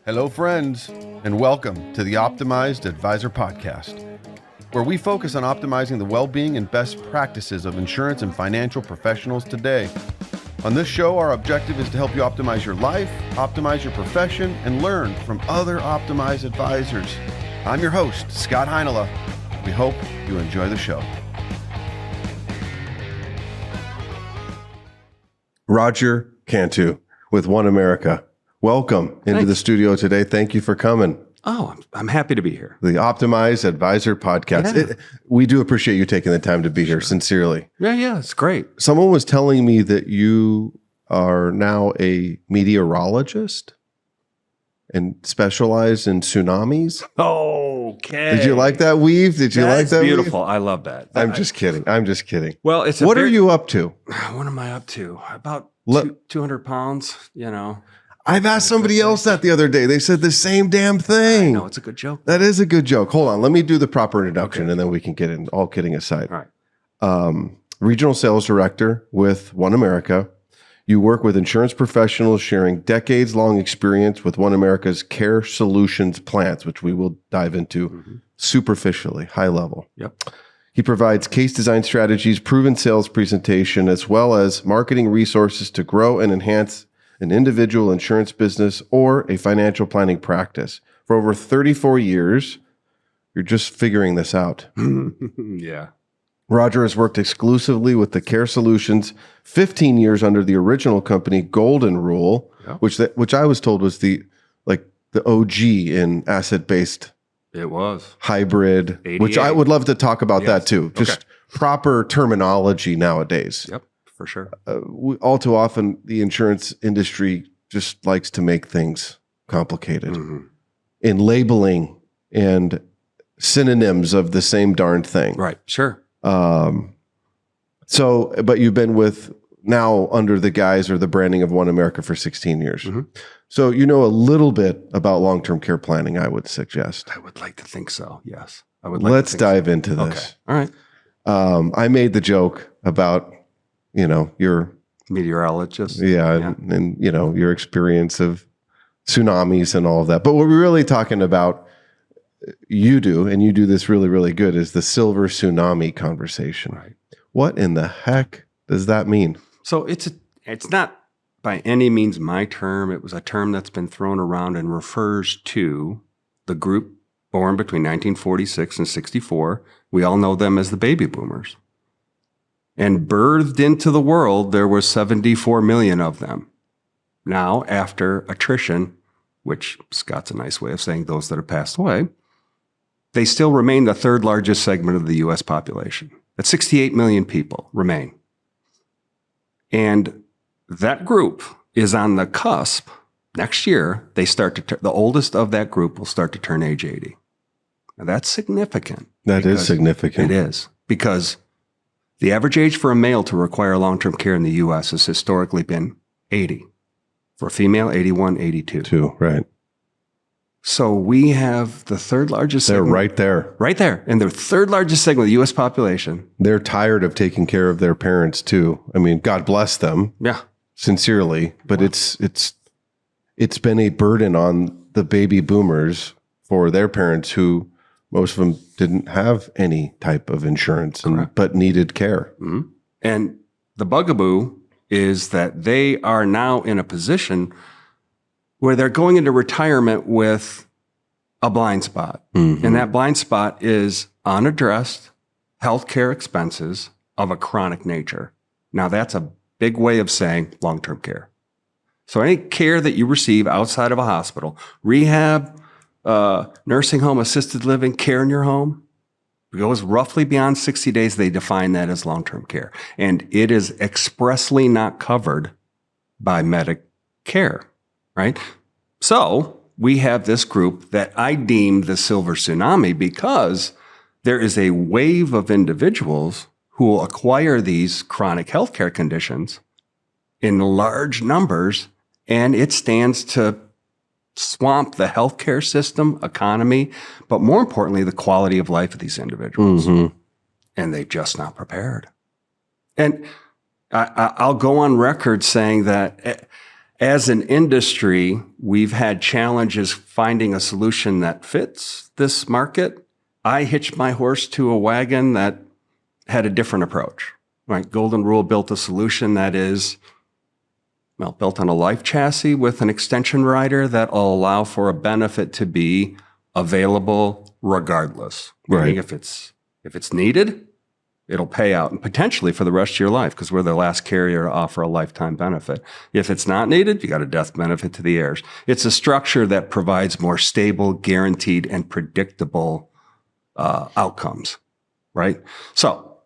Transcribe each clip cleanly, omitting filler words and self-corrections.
Hello, friends, and welcome to the Optimized Advisor Podcast, where we focus on optimizing the well-being and best practices of insurance and financial professionals today. On this show, our objective is to help you optimize your life, optimize your profession, and learn from other optimized advisors. I'm your host, Scott Heinela. We hope you enjoy the show. Roger Cantu with OneAmerica. Welcome into the studio today. Thank you for coming. Oh, I'm happy to be here. The Optimized Advisor Podcast. Yeah. We do appreciate you taking the time to be here, sincerely. Yeah, it's great. Someone was telling me that you are now a meteorologist and specialize in tsunamis. Okay. Did you like that weave? Did you like that? Beautiful. Weave? I love that. I'm just kidding. Well, it's what are you up to? What am I up to? About 200 pounds, I've asked somebody else that the other day. They said the same damn thing. No, it's a good joke. That is a good joke. Hold on. Let me do the proper introduction and then we can get in, all kidding aside. All right. Regional sales director with OneAmerica. You work with insurance professionals sharing decades-long experience with OneAmerica's Care Solutions plans, which we will dive into superficially, high level. Yep. He provides case design strategies, proven sales presentation, as well as marketing resources to grow and enhance an individual insurance business or a financial planning practice. For over 34 years, you're just figuring this out. Yeah. Roger has worked exclusively with the Care Solutions, 15 years under the original company Golden Rule, which I was told was the OG in asset-based. It was hybrid, 88. Which I would love to talk about that too. Just proper terminology nowadays. Yep, for sure. All too often, the insurance industry just likes to make things complicated in labeling and synonyms of the same darn thing. Right, sure. But you've been with now under the guise or the branding of OneAmerica for 16 years. So you know a little bit about long-term care planning, I would suggest. I would like to think so, yes. I would. Let's dive into this. Okay, all right. I made the joke about, your meteorologist. And your experience of tsunamis and all of that. But what we're really talking about, you do this really, really good, is the silver tsunami conversation. Right. What in the heck does that mean? So it's not by any means my term. It was a term that's been thrown around and refers to the group born between 1946 and 64. We all know them as the baby boomers. And birthed into the world, there were 74 million of them. Now, after attrition, which Scott's a nice way of saying those that have passed away, they still remain the third largest segment of the U.S. population. At 68 million people remain. And that group is on the cusp. Next year, they start to the oldest of that group will start to turn age 80. Now, that's significant. That is significant. It is, because the average age for a male to require long-term care in the U.S. has historically been 80. For a female, 81, 82. Right. So we have the third largest segment. They're right there. Right there. And the third largest segment of the U.S. population. They're tired of taking care of their parents too. I mean, God bless them. Yeah. Sincerely. But it's been a burden on the baby boomers for their parents who most of them didn't have any type of insurance but needed care. Mm-hmm. And the bugaboo is that they are now in a position where they're going into retirement with a blind spot. And that blind spot is unaddressed healthcare expenses of a chronic nature. Now, that's a big way of saying long-term care. So any care that you receive outside of a hospital, rehab, nursing home, assisted living, care in your home, goes roughly beyond 60 days, they define that as long-term care. And it is expressly not covered by Medicare. Right? So we have this group that I deem the silver tsunami because there is a wave of individuals who will acquire these chronic healthcare conditions in large numbers, and it stands to swamp the healthcare system, economy, but more importantly, the quality of life of these individuals. And they're just not prepared. And I'll go on record saying that as an industry, we've had challenges finding a solution that fits this market. I hitched my horse to a wagon that had a different approach, right? Golden Rule built a solution that is, well, built on a life chassis with an extension rider that will allow for a benefit to be available regardless. Right. Meaning if it's needed, it'll pay out and potentially for the rest of your life because we're the last carrier to offer a lifetime benefit. If it's not needed, you got a death benefit to the heirs. It's a structure that provides more stable, guaranteed, and predictable outcomes, right? So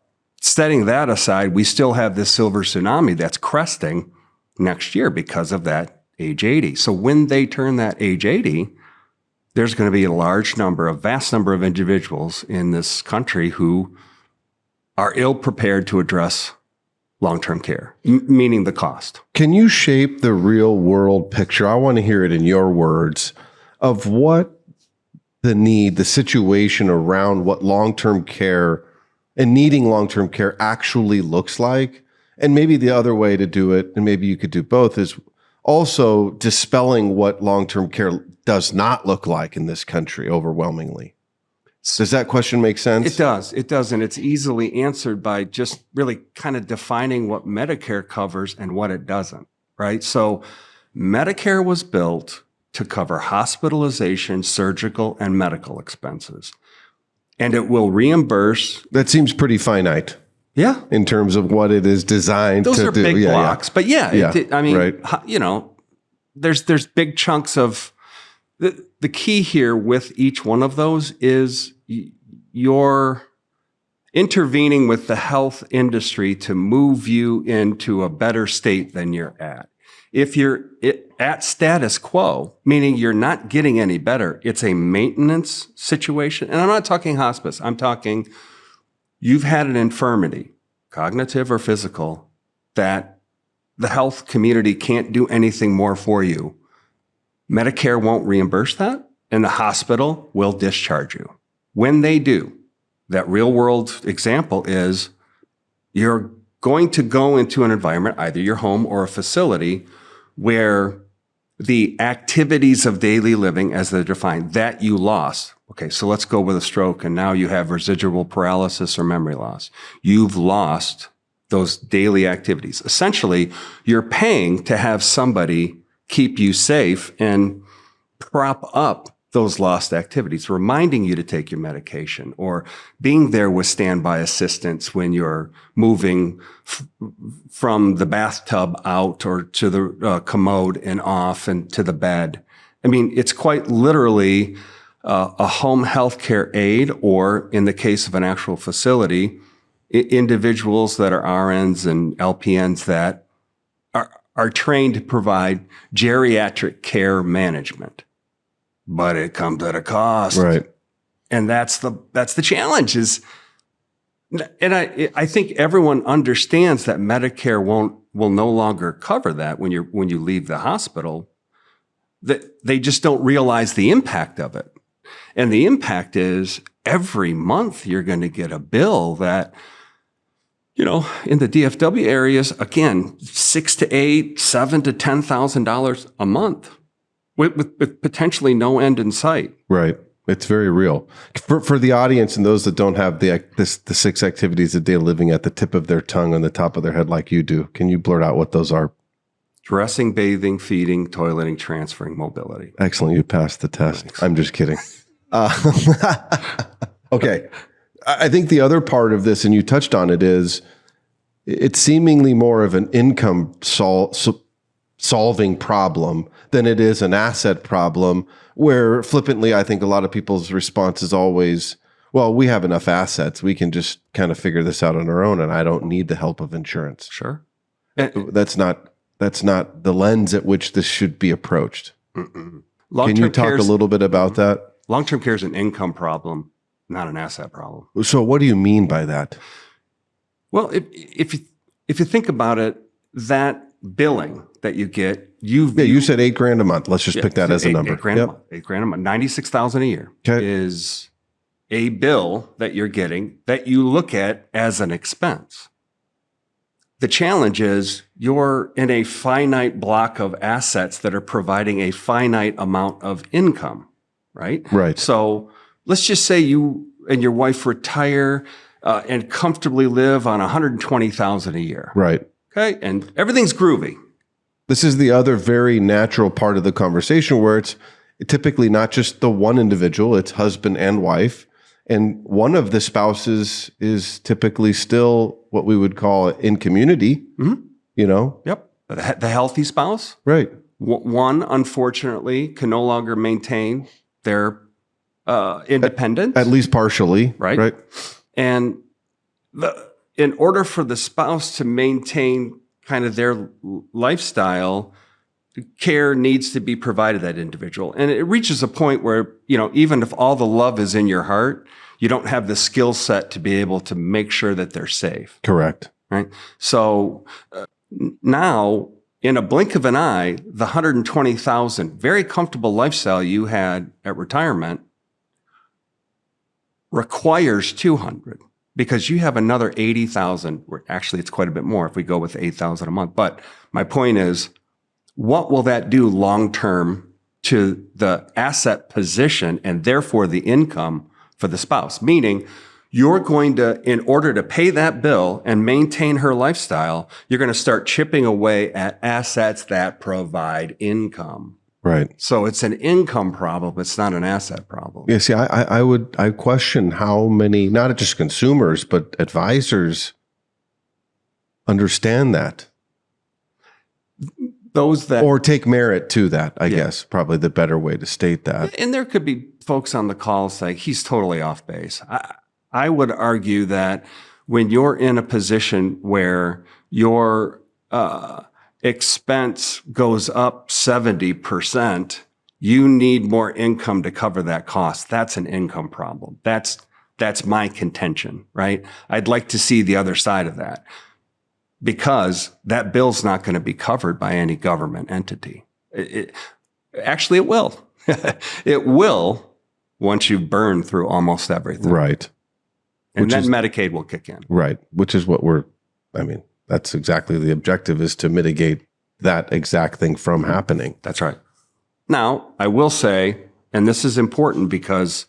setting that aside, we still have this silver tsunami that's cresting next year because of that age 80. So when they turn that age 80, there's going to be a vast number of individuals in this country who are ill prepared to address long-term care, meaning the cost. Can you shape the real world picture? I want to hear it in your words of what the situation around what long-term care and needing long-term care actually looks like. And maybe the other way to do it, and maybe you could do both, is also dispelling what long-term care does not look like in this country overwhelmingly. Does that question make sense? It does. It does. And it's easily answered by just really kind of defining what Medicare covers and what it doesn't, right? So Medicare was built to cover hospitalization, surgical, and medical expenses. And it will reimburse. That seems pretty finite. Yeah. In terms of what it is designed to do. Those are big blocks. But right. There's big chunks of the key here with each one of those is you're intervening with the health industry to move you into a better state than you're at. If you're at status quo, meaning you're not getting any better, it's a maintenance situation. And I'm not talking hospice. I'm talking you've had an infirmity, cognitive or physical, that the health community can't do anything more for you. Medicare won't reimburse that, and the hospital will discharge you. When they do, that real world example is you're going to go into an environment, either your home or a facility, where the activities of daily living as they're defined, that you lost. Okay, so let's go with a stroke, and now you have residual paralysis or memory loss. You've lost those daily activities. Essentially, you're paying to have somebody keep you safe and prop up those lost activities, reminding you to take your medication or being there with standby assistance when you're moving from the bathtub out or to the commode and off and to the bed. I mean, it's quite literally a home healthcare aid, or in the case of an actual facility, individuals that are RNs and LPNs that are trained to provide geriatric care management, but it comes at a cost. Right. And that's the challenge and I think everyone understands that Medicare will no longer cover that when you leave the hospital, that they just don't realize the impact of it. And the impact is every month you're going to get a bill that, in the DFW areas, again, $6,000 to $8,000, $7,000 to $10,000 a month with potentially no end in sight. Right. It's very real. For the audience and those that don't have the 6 activities a day living at the tip of their tongue on the top of their head like you do, can you blurt out what those are? Dressing, bathing, feeding, toileting, transferring, mobility. Excellent. You passed the test. Thanks. I'm just kidding. Okay. I think the other part of this, and you touched on it, is it's seemingly more of an income solving problem than it is an asset problem, where flippantly, I think a lot of people's response is always, well, we have enough assets. We can just kind of figure this out on our own, and I don't need the help of insurance. Sure. That's not the lens at which this should be approached. Can you talk a little bit about that? Long-term care is an income problem, not an asset problem. So what do you mean by that? Well, if you think about it, that billing that you get, you said $8,000 a month. Let's just pick that as a number. $8,000 a month. $8,000 a month. $96,000 a year is a bill that you're getting that you look at as an expense. the challenge is you're in a finite block of assets that are providing a finite amount of income, right? Right. So let's just say you and your wife retire and comfortably live on $120,000 a year. Right. Okay. And everything's groovy. This is the other very natural part of the conversation where it's typically not just the one individual, it's husband and wife. And one of the spouses is typically still what we would call in community, you know? Yep. The healthy spouse. Right. One, unfortunately, can no longer maintain their independence. At least partially. Right. And in order for the spouse to maintain kind of their lifestyle, care needs to be provided that individual. And it reaches a point where, you know, even if all the love is in your heart, you don't have the skill set to be able to make sure that they're safe. Correct. Right. So now, in a blink of an eye, the $120,000 very comfortable lifestyle you had at retirement requires $200,000 because you have another $80,000. Actually, it's quite a bit more if we go with $8,000 a month. But my point is, what will that do long term to the asset position and therefore the income for the spouse? Meaning, you're going to, in order to pay that bill and maintain her lifestyle, you're going to start chipping away at assets that provide income. Right. So it's an income problem. It's not an asset problem. Yeah. See, I question how many, not just consumers, but advisors understand that. Those that, or take merit to that, I guess, probably the better way to state that. And there could be folks on the call saying he's totally off base. I would argue that when you're in a position where your expense goes up 70%, you need more income to cover that cost. That's an income problem. That's my contention, right? I'd like to see the other side of that, because that bill's not going to be covered by any government entity. Actually, it will. It will once you burn through almost everything. Right. And then Medicaid will kick in. Right. Which is what that's exactly the objective, is to mitigate that exact thing from happening. That's right. Now, I will say, and this is important because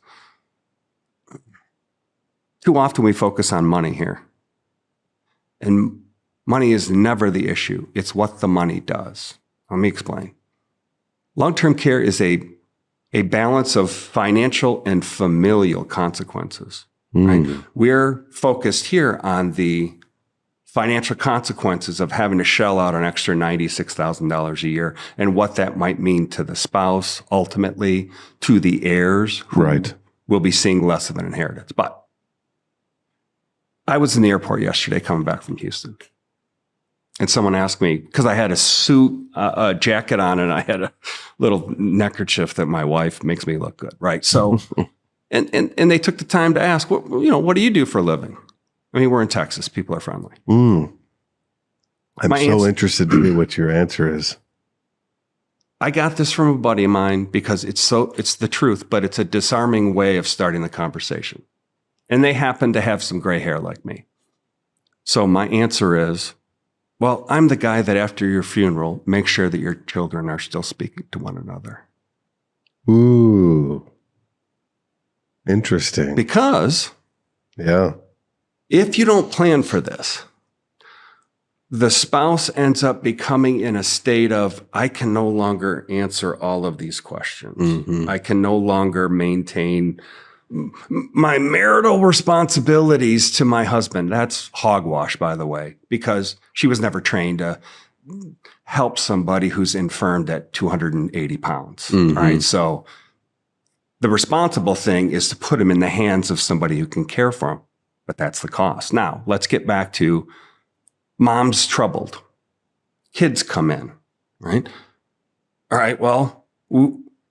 too often we focus on money here. And money is never the issue. It's what the money does. Let me explain. Long-term care is a balance of financial and familial consequences. Right? We're focused here on the financial consequences of having to shell out an extra $96,000 a year and what that might mean to the spouse, ultimately to the heirs who will be seeing less of an inheritance. But I was in the airport yesterday coming back from Houston. And someone asked me, because I had a suit, a jacket on, and I had a little neckerchief that my wife makes me look good, right? So, and they took the time to ask, what do you do for a living? I mean, we're in Texas. People are friendly. I'm so interested to hear what your answer is. I got this from a buddy of mine because it's the truth, but it's a disarming way of starting the conversation. And they happen to have some gray hair like me. So my answer is, well, I'm the guy that after your funeral, make sure that your children are still speaking to one another. Ooh. Interesting. Because if you don't plan for this, the spouse ends up becoming in a state of, I can no longer answer all of these questions. I can no longer maintain my marital responsibilities to my husband. That's hogwash, by the way, because she was never trained to help somebody who's infirmed at 280 pounds, right? So the responsible thing is to put him in the hands of somebody who can care for him, but that's the cost. Now, let's get back to mom's troubled. Kids come in, right? All right, well,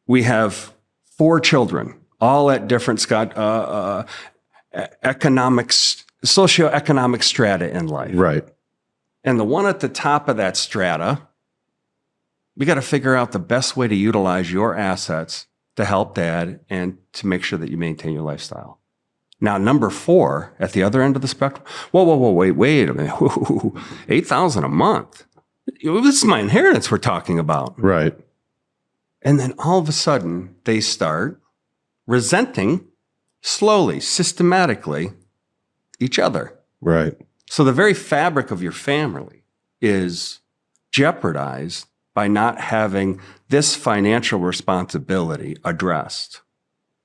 we have 4 children, all at different socioeconomic strata in life. Right. And the one at the top of that strata, we got to figure out the best way to utilize your assets to help dad and to make sure that you maintain your lifestyle. Now, number 4 at the other end of the spectrum. Whoa, wait a minute. $8,000 a month. This is my inheritance we're talking about. Right. And then all of a sudden, they start resenting slowly, systematically each other. Right. So the very fabric of your family is jeopardized by not having this financial responsibility addressed.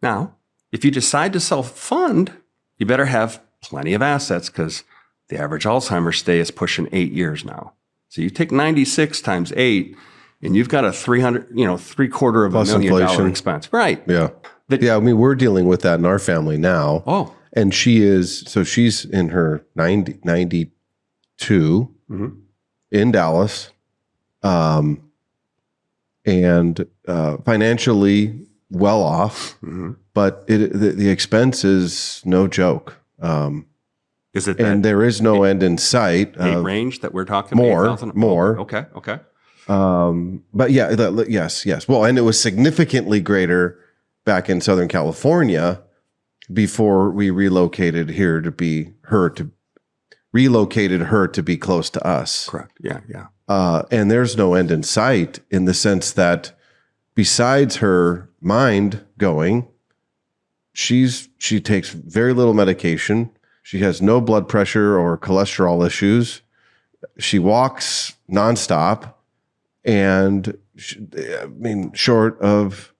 Now, if you decide to self-fund, you better have plenty of assets because the average Alzheimer's stay is pushing 8 years now. So you take 96 times 8, and you've got a $750,000 expense. Right. Yeah. I mean, we're dealing with that in our family now. Oh. And she's in her 92 in Dallas, and financially well off, but the expense is no joke. Is it? And there is no end in sight. Range that we're talking about? More. Okay. But yeah, yes. Well, and it was significantly greater back in Southern California before we relocated her to be close to us. Correct. Yeah. And there's no end in sight in the sense that besides her mind going, she takes very little medication. She has no blood pressure or cholesterol issues. She walks nonstop. And short of,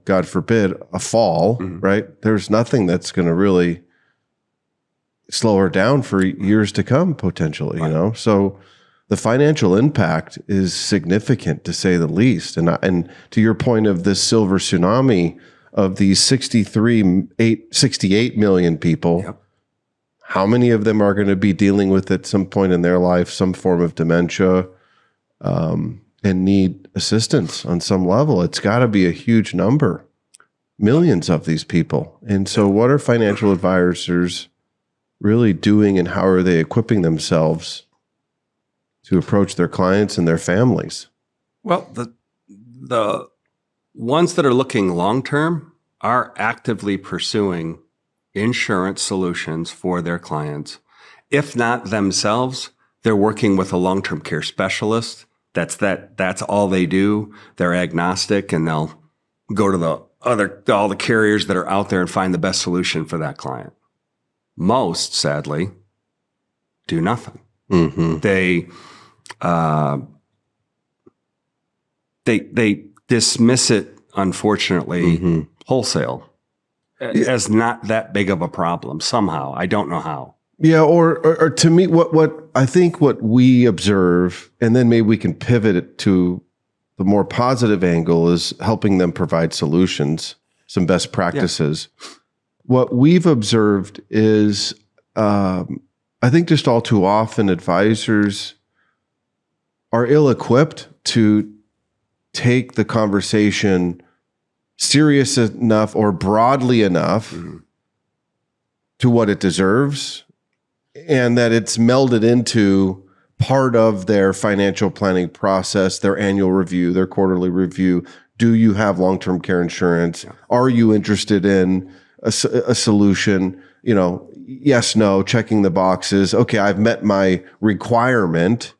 God forbid, a fall, right? There's nothing that's going to really slow her down for years to come, potentially, So the financial impact is significant, to say the least. And to your point of this silver tsunami of these 68 million people, how many of them are going to be dealing with at some point in their life some form of dementia, and need assistance on some level? It's got to be a huge number, millions of these people. And so what are financial advisors really doing, and how are they equipping themselves to approach their clients and their families? Well, the ones that are looking long-term are actively pursuing insurance solutions for their clients. If not themselves, they're working with a long-term care specialist. That's all they do. They're agnostic, and they'll go to all the carriers that are out there and find the best solution for that client. Most, sadly, do nothing. They dismiss it, unfortunately, wholesale as not that big of a problem somehow. I don't know how. Yeah, or to me, what I think what we observe, and then maybe we can pivot it to the more positive angle, is helping them provide solutions, some best practices. Yeah. What we've observed is, I think just all too often, advisors are ill-equipped to take the conversation serious enough or broadly enough to what it deserves, and that it's melded into part of their financial planning process, their annual review, their quarterly review. Do you have long-term care insurance? Yeah. Are you interested in a solution? Yes, no, checking the boxes. Okay, I've met my requirement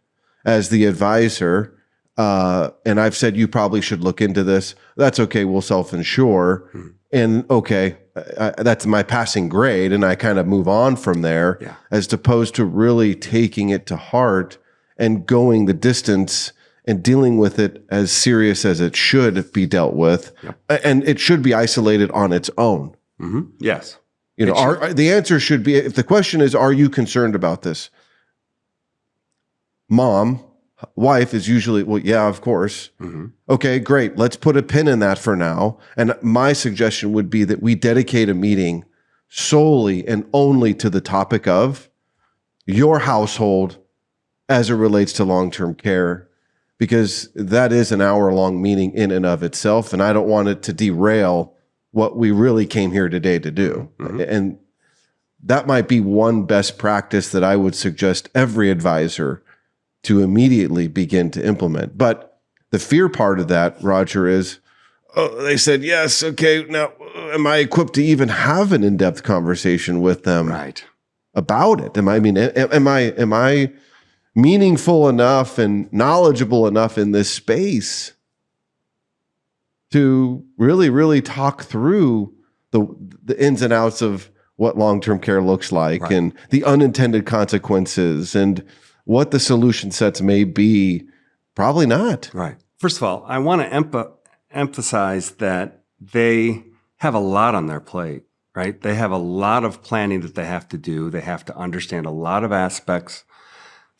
as the advisor, and I've said you probably should look into this. That's okay, we'll self-insure. And okay, that's my passing grade, and I kind of move on from there, as opposed to really taking it to heart and going the distance and dealing with it as serious as it should be dealt with. And it should be isolated on its own. Yes. The answer should be, if the question is, are you concerned about this? Wife is usually, well, yeah, of course. Okay, great. Let's put a pin in that for now. And my suggestion would be that we dedicate a meeting solely and only to the topic of your household as it relates to long-term care, because that is an hour-long meeting in and of itself, and I don't want it to derail what we really came here today to do. And that might be one best practice that I would suggest every advisor to immediately begin to implement. But the fear part of that, Roger, is, they said, yes, okay, now am I equipped to even have an in-depth conversation with them Right. about it? Am I meaningful enough and knowledgeable enough in this space to really, really talk through the ins and outs of what long-term care looks like, Right. and the unintended consequences and what the solution sets may be? Probably not. Right. First of all, I want to emphasize that they have a lot on their plate, right? They have a lot of planning that they have to do. They have to understand a lot of aspects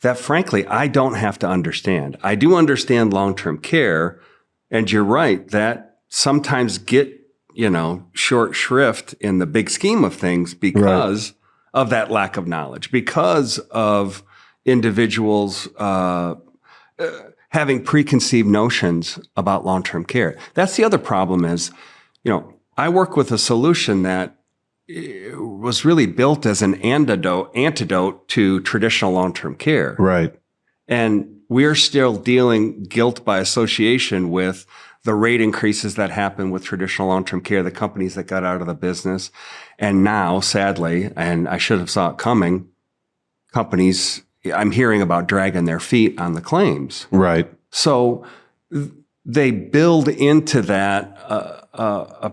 that, frankly, I don't have to understand. I do understand long-term care, and you're right, that sometimes get, short shrift in the big scheme of things because of that lack of knowledge, because of individuals having preconceived notions about long-term care. That's the other problem is, I work with a solution that was really built as an antidote to traditional long-term care. Right. And we're still dealing guilt by association with the rate increases that happen with traditional long-term care, the companies that got out of the business. And now, sadly, and I should have saw it coming, companies, I'm hearing about dragging their feet on the claims. Right. So they build into that a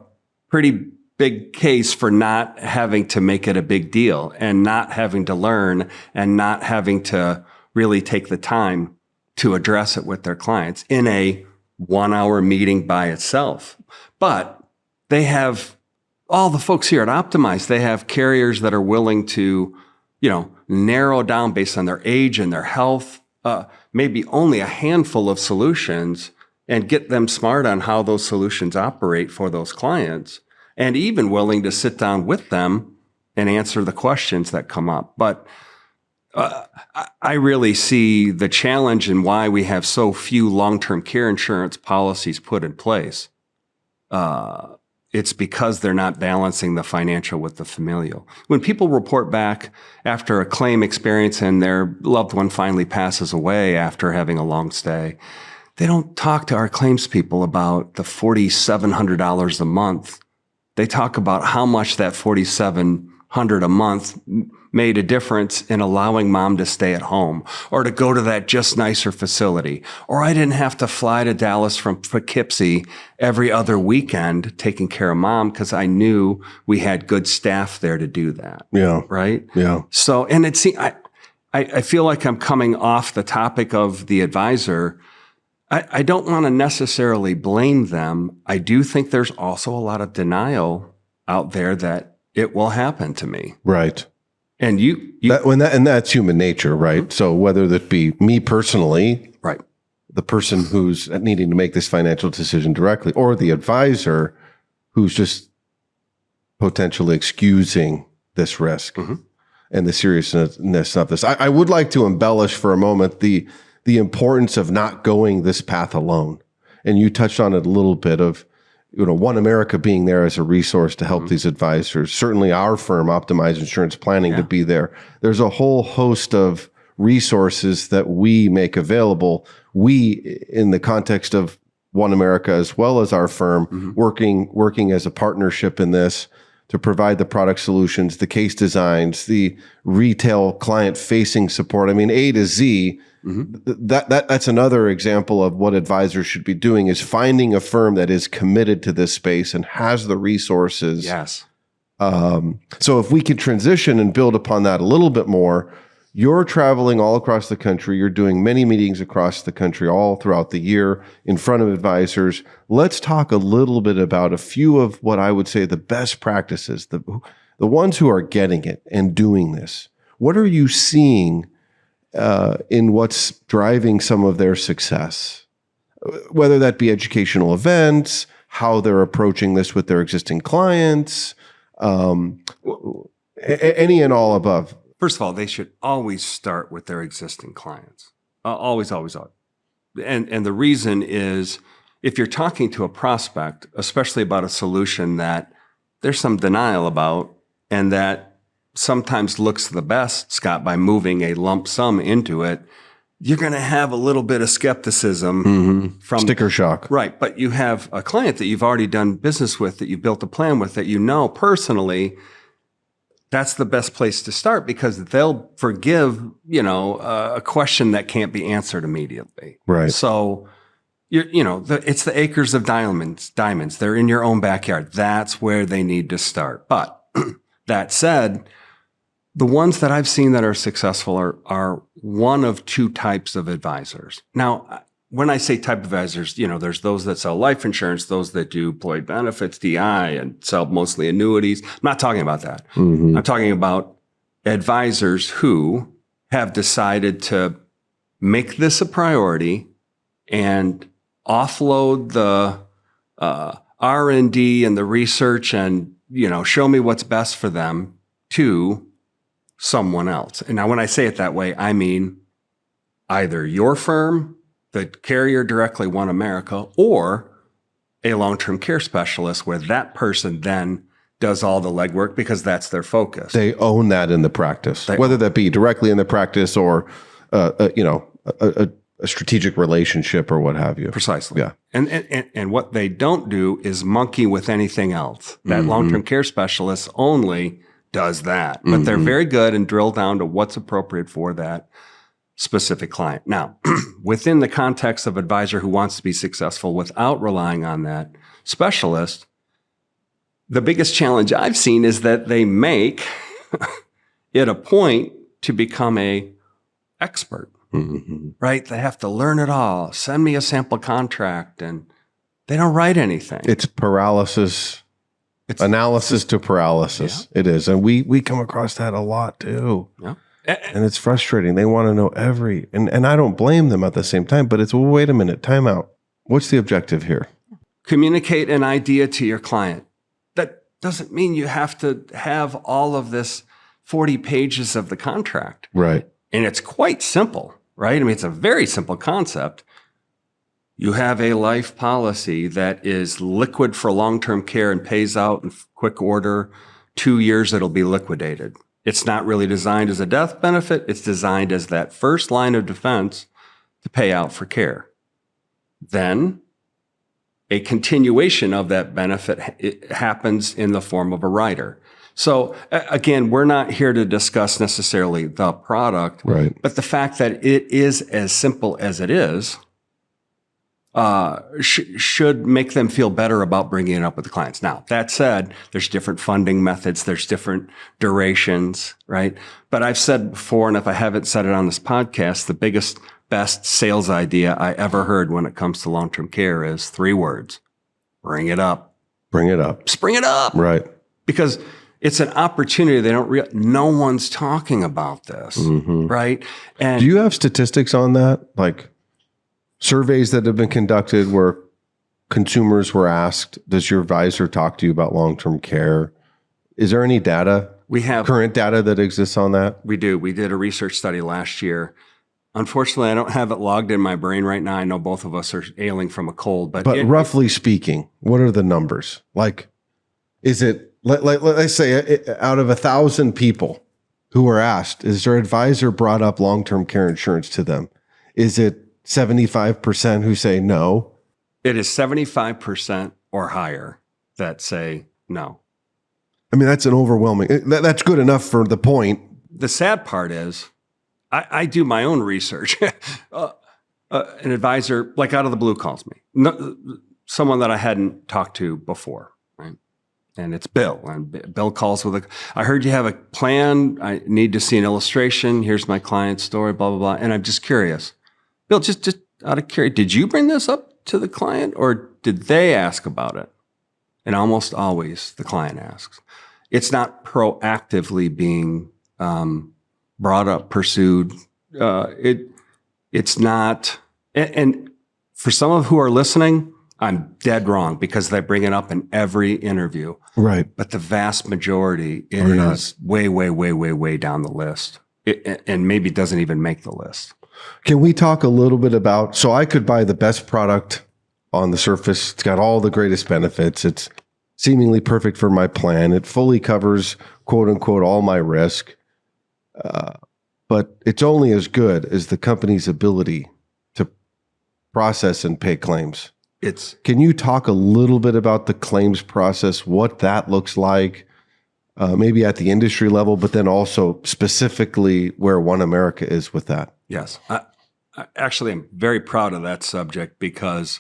pretty big case for not having to make it a big deal and not having to learn and not having to really take the time to address it with their clients in a 1-hour meeting by itself. But they have all the folks here at Optimize, they have carriers that are willing to, narrow down based on their age and their health, maybe only a handful of solutions and get them smart on how those solutions operate for those clients, and even willing to sit down with them and answer the questions that come up. But I really see the challenge in why we have so few long-term care insurance policies put in place. It's because they're not balancing the financial with the familial. When people report back after a claim experience and their loved one finally passes away after having a long stay, they don't talk to our claims people about the $4,700 a month. They talk about how much that $4,700 a month made a difference in allowing mom to stay at home or to go to that just nicer facility. Or I didn't have to fly to Dallas from Poughkeepsie every other weekend taking care of mom because I knew we had good staff there to do that. Yeah. Right? Yeah. So, and I feel like I'm coming off the topic of the advisor. I don't want to necessarily blame them. I do think there's also a lot of denial out there that it will happen to me. Right. And that's human nature, right? Mm-hmm. So whether that be me personally, right, the person who's needing to make this financial decision directly, or the advisor who's just potentially excusing this risk and the seriousness of this. I would like to embellish for a moment the importance of not going this path alone. And you touched on it a little bit of, OneAmerica being there as a resource to help these advisors. Certainly our firm, Optimize Insurance Planning, to be there. There's a whole host of resources that we make available. We, in the context of OneAmerica, as well as our firm, working as a partnership in this to provide the product solutions, the case designs, the retail client-facing support. I mean, A to Z. That's another example of what advisors should be doing, is finding a firm that is committed to this space and has the resources. Yes. So if we could transition and build upon that a little bit more, you're traveling all across the country. You're doing many meetings across the country all throughout the year in front of advisors. Let's talk a little bit about a few of what I would say the best practices, the ones who are getting it and doing this. What are you seeing in what's driving some of their success, whether that be educational events, how they're approaching this with their existing clients, any and all above? First of all, they should always start with their existing clients. Always. And the reason is, if you're talking to a prospect, especially about a solution that there's some denial about and that sometimes looks the best, Scott, by moving a lump sum into it, you're going to have a little bit of skepticism from sticker shock. Right. But you have a client that you've already done business with, that you built a plan with, that you know personally. That's the best place to start, because they'll forgive, a question that can't be answered immediately. Right. So, it's the acres of diamonds. They're in your own backyard. That's where they need to start. But that said, the ones that I've seen that are successful are one of two types of advisors. Now, when I say type of advisors, there's those that sell life insurance, those that do employee benefits, DI, and sell mostly annuities. I'm not talking about that. I'm talking about advisors who have decided to make this a priority and offload the R&D and the research and, show me what's best for them to someone else. And now when I say it that way, I mean either your firm, the carrier directly, OneAmerica, or a long-term care specialist, where that person then does all the legwork because that's their focus. They own that in the practice, whether that be directly in the practice or, a strategic relationship or what have you. Precisely. Yeah. And what they don't do is monkey with anything else. That long-term care specialist only does that. But they're very good and drill down to what's appropriate for that specific client. Now, within the context of advisor who wants to be successful without relying on that specialist, the biggest challenge I've seen is that they make it a point to become a expert, right? They have to learn it all. Send me a sample contract, and they don't write anything. It's paralysis. It's analysis to paralysis. Yeah. It is. And we come across that a lot too. Yeah. And it's frustrating. They want to know and I don't blame them at the same time, but it's, well, wait a minute, time out. What's the objective here? Communicate an idea to your client. That doesn't mean you have to have all of this 40 pages of the contract. Right. And it's quite simple, right? I mean, it's a very simple concept. You have a life policy that is liquid for long-term care and pays out in quick order. 2 years, it'll be liquidated. It's not really designed as a death benefit. It's designed as that first line of defense to pay out for care. Then a continuation of that benefit happens in the form of a rider. So again, we're not here to discuss necessarily the product, right? But the fact that it is as simple as it is should make them feel better about bringing it up with the clients. Now, that said, there's different funding methods, there's different durations, right? But I've said before, and if I haven't said it on this podcast, the best sales idea I ever heard when it comes to long-term care is 3 words: bring it up. Bring it up. Just bring it up. Right. Because it's an opportunity. No one's talking about this, right? And do you have statistics on that? Like surveys that have been conducted where consumers were asked, does your advisor talk to you about long-term care? Is there any data? We have current data that exists on that? We do. We did a research study last year. Unfortunately, I don't have it logged in my brain right now. I know both of us are ailing from a cold, but roughly speaking, what are the numbers? Like, is it, let's say out of 1,000 people who were asked, is their advisor brought up long-term care insurance to them? Is it 75% who say no? It is 75% or higher that say no. I mean, that's an overwhelming, that's good enough for the point. The sad part is I do my own research. An advisor, like out of the blue, calls me. Someone that I hadn't talked to before, right? And it's Bill. And Bill calls with I heard you have a plan. I need to see an illustration. Here's my client's story, blah, blah, blah. And I'm just curious. Bill, just out of curiosity, did you bring this up to the client or did they ask about it? And almost always the client asks. It's not proactively being brought up, pursued. It's not. And for some of who are listening, I'm dead wrong because they bring it up in every interview. Right. But the vast majority is way, way, way, way, way down the list. And maybe doesn't even make the list. Can we talk a little bit about, so I could buy the best product on the surface. It's got all the greatest benefits. It's seemingly perfect for my plan. It fully covers, quote unquote, all my risk. but it's only as good as the company's ability to process and pay claims. Can you talk a little bit about the claims process, what that looks like, maybe at the industry level, but then also specifically where OneAmerica is with that? Yes. Actually, I'm very proud of that subject because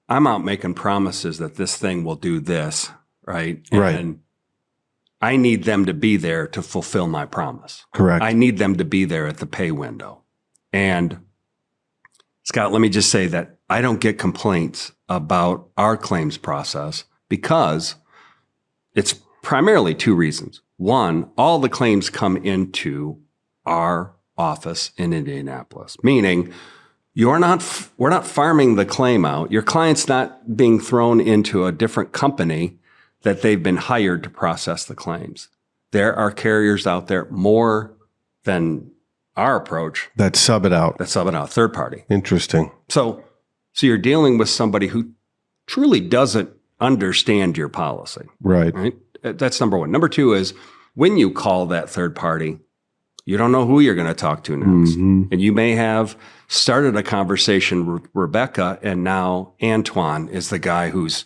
I'm out making promises that this thing will do this, right? And I need them to be there to fulfill my promise. Correct. I need them to be there at the pay window. And Scott, let me just say that I don't get complaints about our claims process because it's primarily two reasons. One, all the claims come into our office in Indianapolis, meaning we're not farming the claim out. Your client's not being thrown into a different company that they've been hired to process the claims. There are carriers out there more than our approach that sub it out, third party. Interesting. So you're dealing with somebody who truly doesn't understand your policy. Right. That's number one. Number two is when you call that third party, you don't know who you're going to talk to next. Mm-hmm. And you may have started a conversation with Rebecca, and now Antoine is the guy who's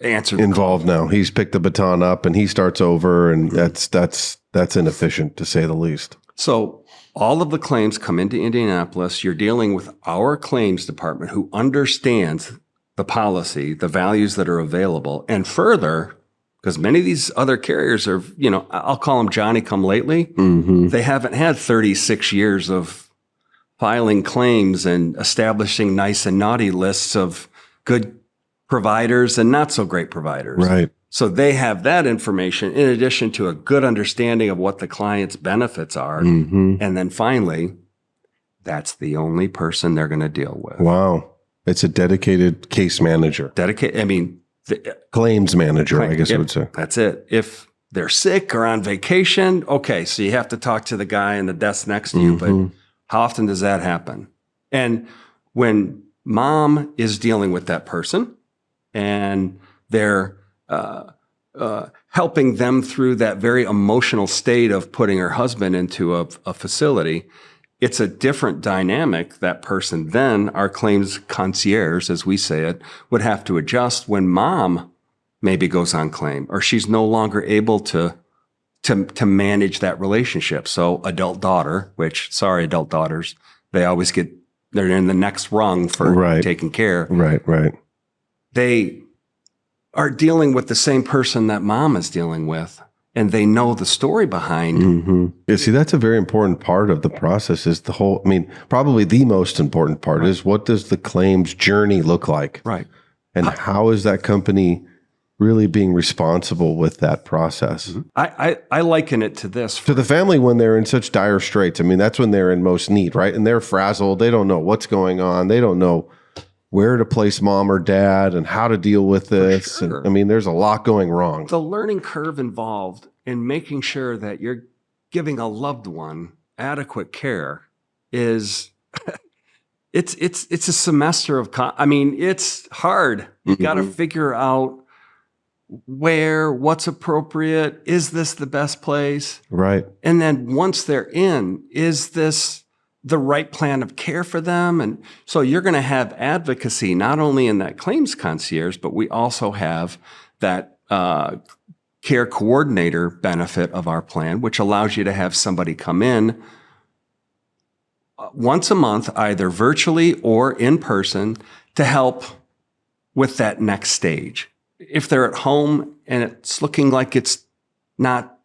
answered involved now. He's picked the baton up and he starts over, and that's inefficient to say the least. So all of the claims come into Indianapolis. You're dealing with our claims department who understands the policy, the values that are available, and further, because many of these other carriers are, I'll call them Johnny come lately. Mm-hmm. They haven't had 36 years of filing claims and establishing nice and naughty lists of good providers and not so great providers. Right. So they have that information in addition to a good understanding of what the client's benefits are. Mm-hmm. And then finally, that's the only person they're going to deal with. Wow. It's a dedicated case manager. Claims manager, I guess I would say. That's it. If they're sick or on vacation, okay, so you have to talk to the guy in the desk next to you, but how often does that happen? And when mom is dealing with that person and they're helping them through that very emotional state of putting her husband into a facility, it's a different dynamic. That person then, our claims concierge, as we say it, would have to adjust when mom maybe goes on claim or she's no longer able to manage that relationship. So adult daughter, adult daughters, they're in the next rung for taking care. Right. They are dealing with the same person that mom is dealing with. And they know the story behind. Mm-hmm. Yeah, see, that's a very important part of the process is probably the most important part is what does the claims journey look like? Right. And how is that company really being responsible with that process? Mm-hmm. I liken it to this. To the family when they're in such dire straits. That's when they're in most need, right? And they're frazzled. They don't know what's going on. They don't know where to place mom or dad and how to deal with this. Sure. And there's a lot going wrong. The learning curve involved in making sure that you're giving a loved one adequate care is it's a semester of it's hard. You got to figure out what's appropriate. Is this the best place? Right. And then once they're in, is this the right plan of care for them? And so you're going to have advocacy, not only in that claims concierge, but we also have that care coordinator benefit of our plan, which allows you to have somebody come in once a month, either virtually or in person, to help with that next stage. If they're at home and it's looking like it's not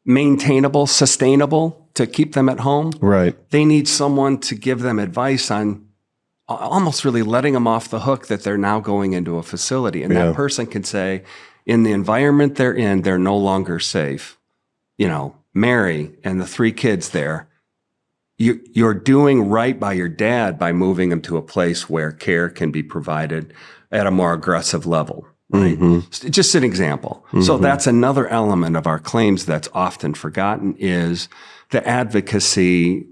maintainable, sustainable to keep them at home, right? They need someone to give them advice on almost really letting them off the hook that they're now going into a facility. And that person can say, in the environment they're in, they're no longer safe. Mary and the 3 kids there, you're doing right by your dad by moving them to a place where care can be provided at a more aggressive level. Right? Mm-hmm. Just an example. Mm-hmm. So that's another element of our claims that's often forgotten is the advocacy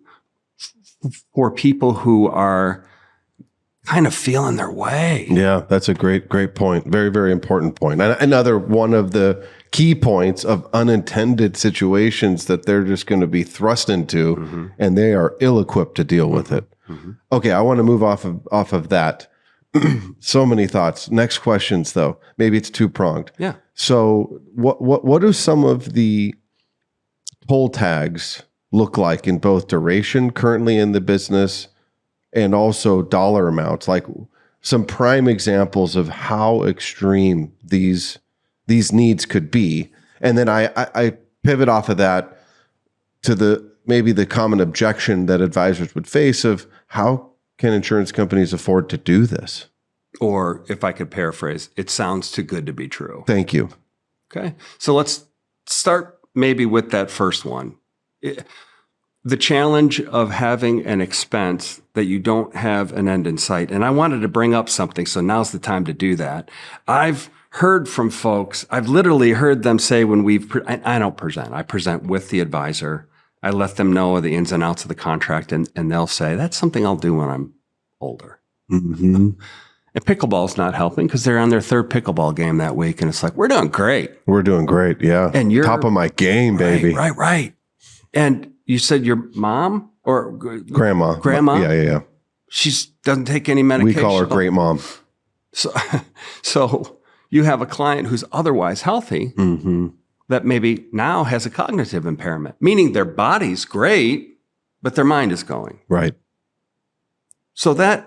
for people who are kind of feeling their way. Yeah, that's a great point. Very, very important point. And another one of the key points of unintended situations that they're just going to be thrust into, and they are ill-equipped to deal with it. Okay, I want to move off of that. So many thoughts. Next questions, though. Maybe it's two-pronged. Yeah. So what do some of the toll tags look like in both duration currently in the business and also dollar amounts? Like some prime examples of how extreme these needs could be. And then I pivot off of that to maybe the common objection that advisors would face of how can insurance companies afford to do this? Or if I could paraphrase, it sounds too good to be true. Thank you. Okay. So let's start maybe with that first one. The challenge of having an expense that you don't have an end in sight. And I wanted to bring up something, so now's the time to do that. I've heard from folks, I've literally heard them say when I don't present, I present with the advisor. I let them know the ins and outs of the contract, and they'll say, that's something I'll do when I'm older. Mm-hmm. And pickleball's not helping because they're on their third pickleball game that week, and it's like, we're doing great. We're doing great, yeah. And you're top of my game, baby. Right. And you said your mom or grandma? Yeah. She doesn't take any medication. We call her great mom. So you have a client who's otherwise healthy that maybe now has a cognitive impairment, meaning their body's great, but their mind is going. Right. So that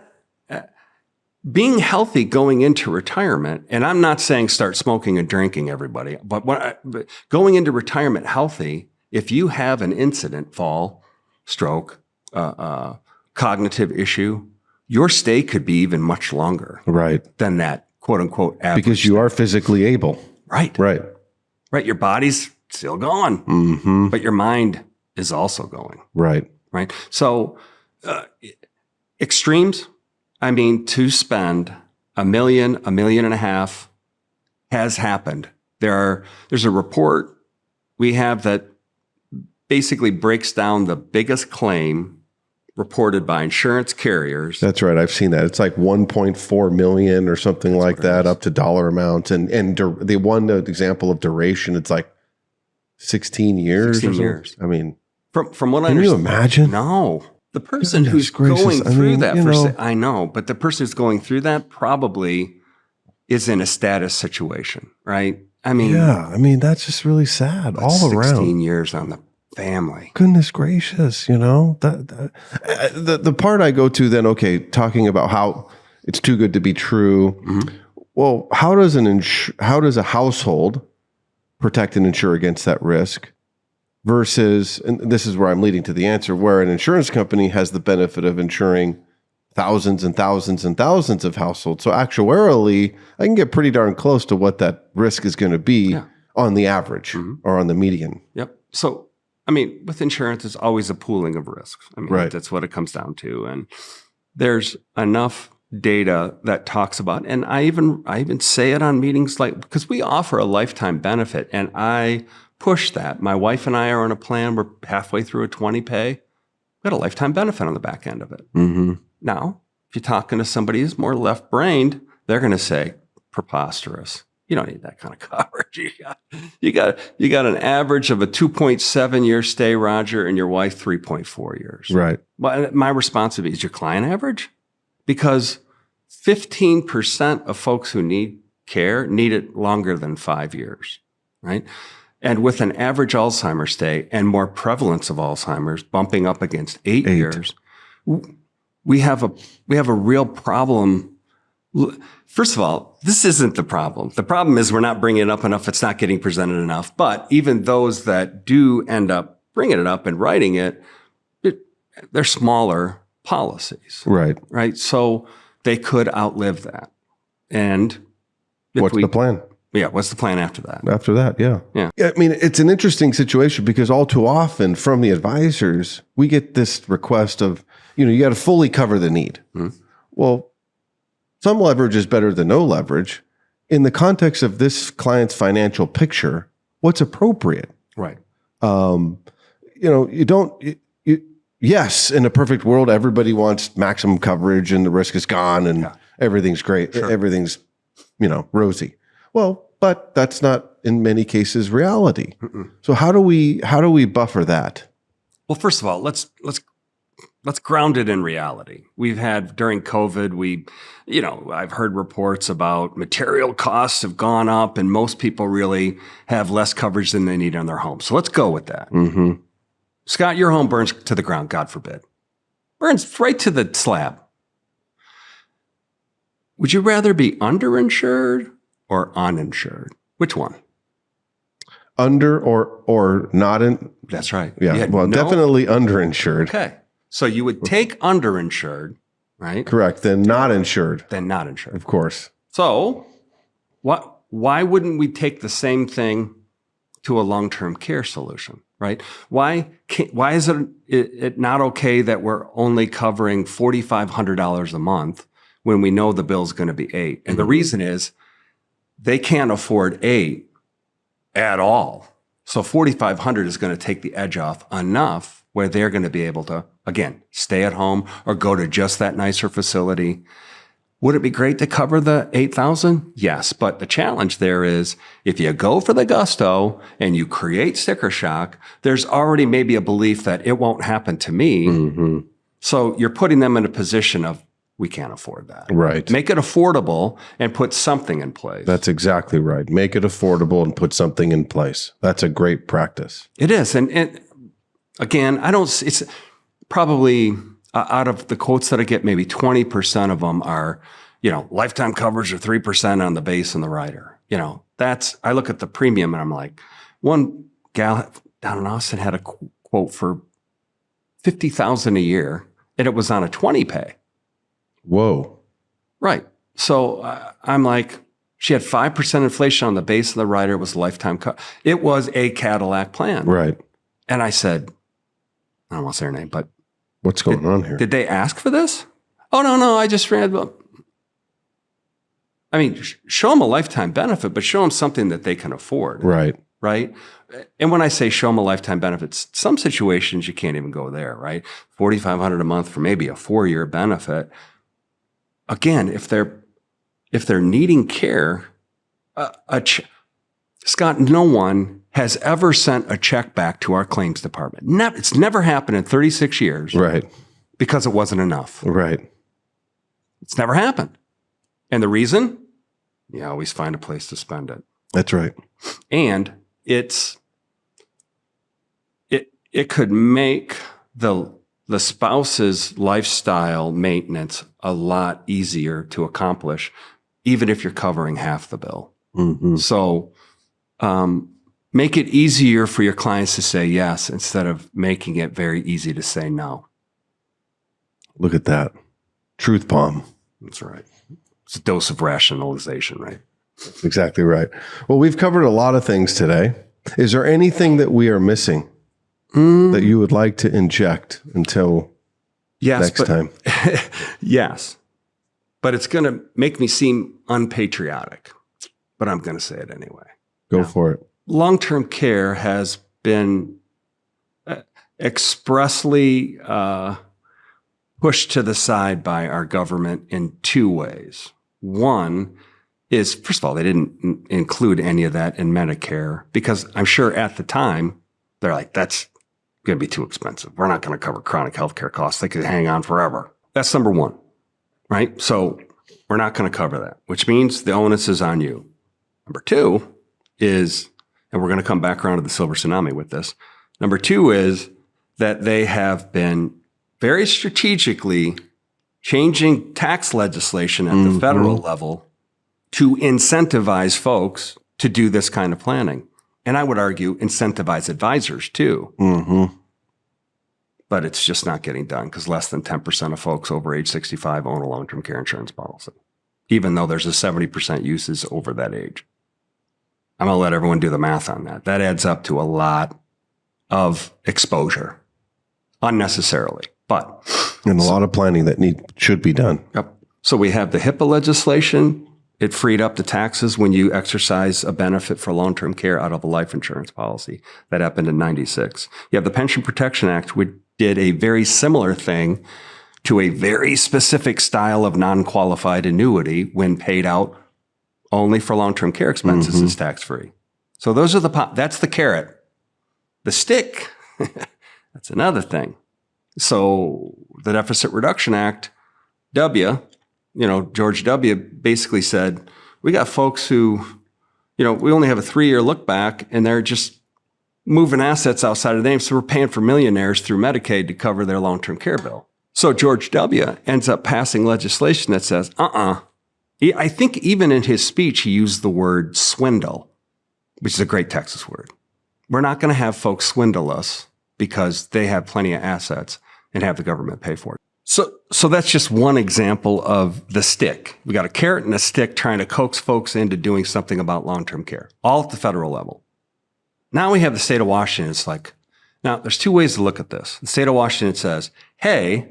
being healthy going into retirement, and I'm not saying start smoking and drinking, everybody, but going into retirement healthy, if you have an incident, fall, stroke, cognitive issue, your stay could be even much longer than that quote unquote average. Because you are physically able. Right. Your body's still going, but your mind is also going. Right. So extremes, I mean, to spend $1 million, $1.5 million has happened. There's a report we have that basically breaks down the biggest claim reported by insurance carriers. That's right. I've seen that. It's like 1.4 million or something like that, up to dollar amounts. And the one example of duration, it's like 16 years. 16 years. I mean, from what I understand. Can you imagine? No. The person who's going through that, I know, but the person who's going through that probably is in a status situation, right? I mean, that's just really sad all around. 16 years on the family. Goodness gracious, the part I go to then, okay, talking about how it's too good to be true. Well, how does a household protect and insure against that risk versus, and this is where I'm leading to the answer, where an insurance company has the benefit of insuring thousands and thousands and thousands of households. So actuarially, I can get pretty darn close to what that risk is going to be on the average or on the median. Yep. So, I mean, with insurance, it's always a pooling of risks. I mean, that's what it comes down to. And there's enough data that talks about, and I even say it on meetings, like, because we offer a lifetime benefit, and I push that. My wife and I are on a plan. We're halfway through a 20 pay. We got a lifetime benefit on the back end of it. Now, if you're talking to somebody who's more left-brained, they're going to say, preposterous. You don't need that kind of coverage. You got an average of a 2.7 year stay, Roger, and your wife 3.4 years. Right. Well, my response would be, is your client average? Because 15% of folks who need care need it longer than 5 years, right? And with an average Alzheimer's stay and more prevalence of Alzheimer's bumping up against 8 years, we have a real problem. First of all, this isn't the problem. The problem is we're not bringing it up enough. It's not getting presented enough. But even those that do end up bringing it up and writing it, they're smaller policies. Right. So they could outlive that. And what's the plan? Yeah. What's the plan after that? Yeah. I mean, it's an interesting situation because all too often from the advisors, we get this request of, you got to fully cover the need. Well, some leverage is better than no leverage. In the context of this client's financial picture, what's appropriate? Right. You yes, in a perfect world, everybody wants maximum coverage and the risk is gone and everything's great. Sure. Everything's, rosy. Well, but that's not in many cases reality. So how do we buffer that? Well, first of all, let's ground it in reality. We've had during COVID, I've heard reports about material costs have gone up and most people really have less coverage than they need on their home. So let's go with that. Mm-hmm. Scott, your home burns to the ground, God forbid. Burns right to the slab. Would you rather be underinsured or uninsured? Which one? Under or not in? That's right. Yeah, well, definitely underinsured. Okay. So you would take underinsured, right? Correct. Then not insured. Then not insured. Of course. So why wouldn't we take the same thing to a long-term care solution, right? Why is it not okay that we're only covering $4,500 a month when we know the bill's going to be $8,000? And the reason is they can't afford $8,000 at all. So $4,500 is going to take the edge off enough where they're going to be able to, again, stay at home or go to just that nicer facility. Would it be great to cover the $8,000? Yes, but the challenge there is if you go for the gusto and you create sticker shock, there's already maybe a belief that it won't happen to me. Mm-hmm. So you're putting them in a position of, we can't afford that. Right. Make it affordable and put something in place. That's exactly right. Make it affordable and put something in place. That's a great practice. It is. And again, it's probably out of the quotes that I get, maybe 20% of them are, lifetime coverage or 3% on the base and the rider. I look at the premium and I'm like, one gal down in Austin had a quote for $50,000 a year and it was on a 20 pay. Whoa. Right. So I'm like, she had 5% inflation on the base of the rider. It was lifetime it was a Cadillac plan. Right. And I said, I don't want to say her name, but what's going on here? Did they ask for this? Oh, no, I just read. I mean, show them a lifetime benefit, but show them something that they can afford. Right. Right. And when I say show them a lifetime benefit, some situations you can't even go there, right? $4,500 a month for maybe a 4-year benefit. Again, if they're needing care, Scott, no one has ever sent a check back to our claims department. It's never happened in 36 years. Right. Because it wasn't enough. Right. It's never happened. And the reason? You always find a place to spend it. That's right. And it could make the spouse's lifestyle maintenance a lot easier to accomplish, even if you're covering half the bill. Mm-hmm. So make it easier for your clients to say yes instead of making it very easy to say no. Look at that. Truth bomb. That's right. It's a dose of rationalization, right? That's exactly right. Well, we've covered a lot of things today. Is there anything that we are missing that you would like to inject until next time? Yes. But it's going to make me seem unpatriotic, but I'm going to say it anyway. Go for it. Long-term care has been expressly pushed to the side by our government in 2 ways. One is, first of all, they didn't include any of that in Medicare because I'm sure at the time, they're like, that's going to be too expensive. We're not going to cover chronic healthcare costs. They could hang on forever. That's number one, right? So we're not going to cover that, which means the onus is on you. Number two is, and we're going to come back around to the silver tsunami with this. Number two is that they have been very strategically changing tax legislation at the federal level to incentivize folks to do this kind of planning. And I would argue incentivize advisors too. Mm-hmm. But it's just not getting done because less than 10% of folks over age 65 own a long-term care insurance policy, even though there's a 70% uses over that age. I'm going to let everyone do the math on that. That adds up to a lot of exposure unnecessarily. And a lot of planning that should be done. Yep. So we have the HIPAA legislation. It freed up the taxes when you exercise a benefit for long-term care out of a life insurance policy. That happened in 96. You have the Pension Protection Act, which did a very similar thing to a very specific style of non-qualified annuity when paid out only for long-term care expenses is tax-free. So those are that's the carrot. The stick, that's another thing. So the Deficit Reduction Act, George W. basically said, we got folks who, we only have a 3-year look back and they're just moving assets outside of the name. So we're paying for millionaires through Medicaid to cover their long-term care bill. So George W. ends up passing legislation that says, I think even in his speech, he used the word swindle, which is a great Texas word. We're not going to have folks swindle us because they have plenty of assets and have the government pay for it. So that's just one example of the stick. We got a carrot and a stick trying to coax folks into doing something about long-term care, all at the federal level. Now we have the state of Washington. It's like, now there's two ways to look at this. The state of Washington says, hey,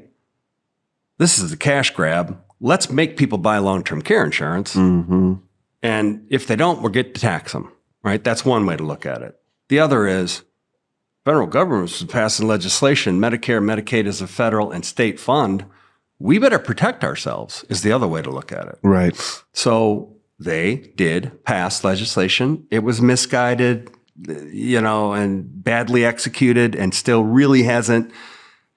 this is a cash grab. Let's make people buy long-term care insurance. And if they don't, we'll get to tax them, right? That's one way to look at it. The other is federal government is passing legislation. Medicare, Medicaid is a federal and state fund. We better protect ourselves is the other way to look at it. Right. So they did pass legislation. It was misguided, and badly executed and still really hasn't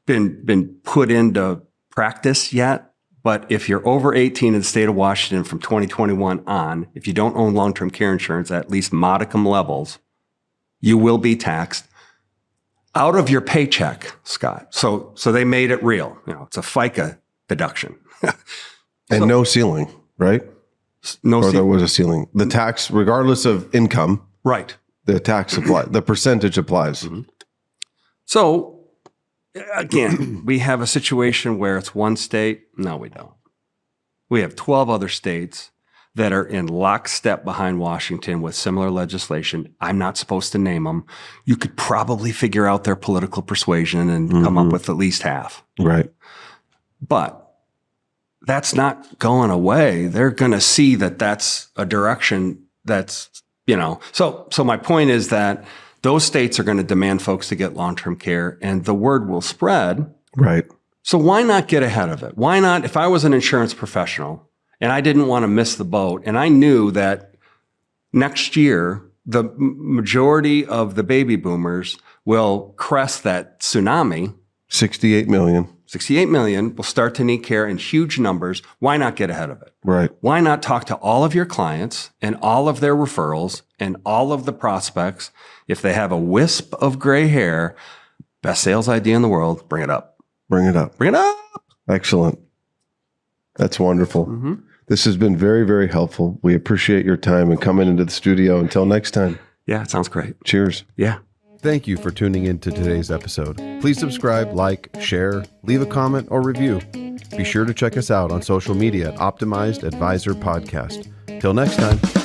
been put into practice yet. But if you're over 18 in the state of Washington from 2021 on, if you don't own long-term care insurance at least modicum levels, you will be taxed out of your paycheck, Scott. So they made it real. It's a FICA deduction. And no ceiling, right? No ceiling. There was a ceiling. The tax, regardless of income. Right. The tax applies. The percentage applies. So again, we have a situation where it's one state. No, we don't. We have 12 other states that are in lockstep behind Washington with similar legislation. I'm not supposed to name them. You could probably figure out their political persuasion and come up with at least half. Right. But that's not going away. They're going to see that that's a direction that's, So my point is that those states are going to demand folks to get long-term care and the word will spread. Right. So why not get ahead of it? Why not, if I was an insurance professional and I didn't want to miss the boat and I knew that next year, the majority of the baby boomers will crest that tsunami. 68 million. 68 million will start to need care in huge numbers. Why not get ahead of it? Right. Why not talk to all of your clients and all of their referrals and all of the prospects? If they have a wisp of gray hair, best sales idea in the world, bring it up. Bring it up. Bring it up. Excellent. That's wonderful. This has been very, very helpful. We appreciate your time and coming into the studio. Until next time. Yeah, it sounds great. Cheers. Yeah. Thank you for tuning in to today's episode. Please subscribe, like, share, leave a comment, or review. Be sure to check us out on social media at Optimized Advisor Podcast. Till next time.